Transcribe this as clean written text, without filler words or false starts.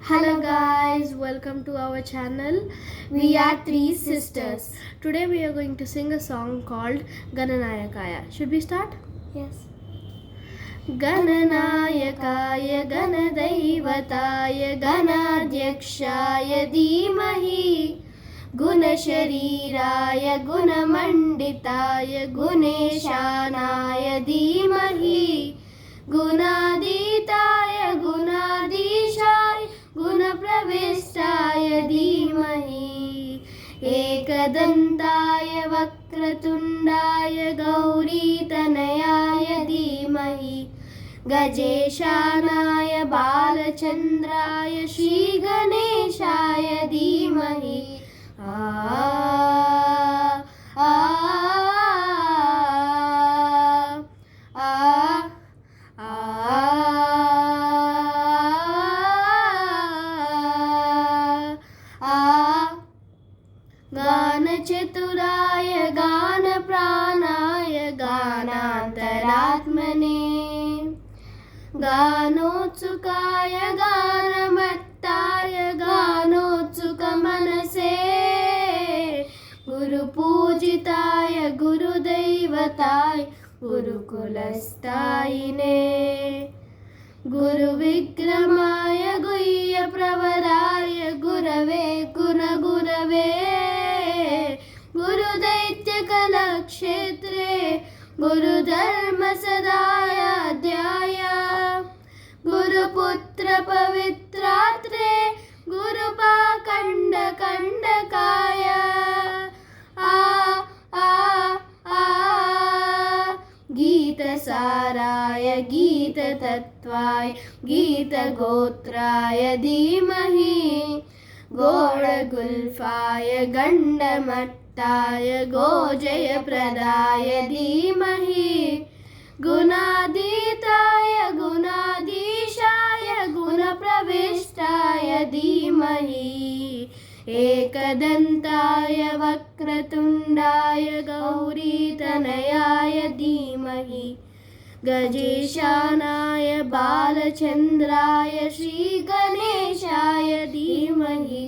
Hello guys, welcome to our channel. We are three sisters. Today we are going to sing a song called Gananayakaya. Should we start? Yes. Gananayakaya Ganadaivataya Ganadhyakshaya Dhimahi Gunashariraya Gunamanditaya Guneshanaaya Dhimahi Gunaditaya Gunadishaya गुणप्रविष्टाय धीमहि एकदन्ताय वक्रतुण्डाय गौरीतनयाय धीमहि गजेशानाय बालचन्द्राय श्रीगणेशाय धीमहि आ आ गानचतुराय गानप्राणाय गानान्तरात्मने गानोत्सुकाय गानमत्ताय गानोत्सुकमनसे गुरुपूजिताय गुरुदैवताय गुरुकुलस्थायिने गुरुविक्रमाय गुह्यप्रवराय गुरवे गुणगुरवे गुरुदैत्यकलक्षेत्रे गुरुधर्मसदायाध्याय गुरुपुत्रपवित्रात्रे गुरुपाखण्डकण्डकाय आ आ आ गीतसाराय गीततत्त्वाय गीतगोत्राय धीमहि गोडगुल्फाय गण्डमट्टाय गोजयप्रदाय धीमहि गुणातीताय गुणाधीशाय गुणप्रविष्टाय धीमहि एकदन्ताय वक्रतुण्डाय गौरीतनयाय धीमहि गजेशानाय बालचन्द्राय श्रीगणेशाय धीमहि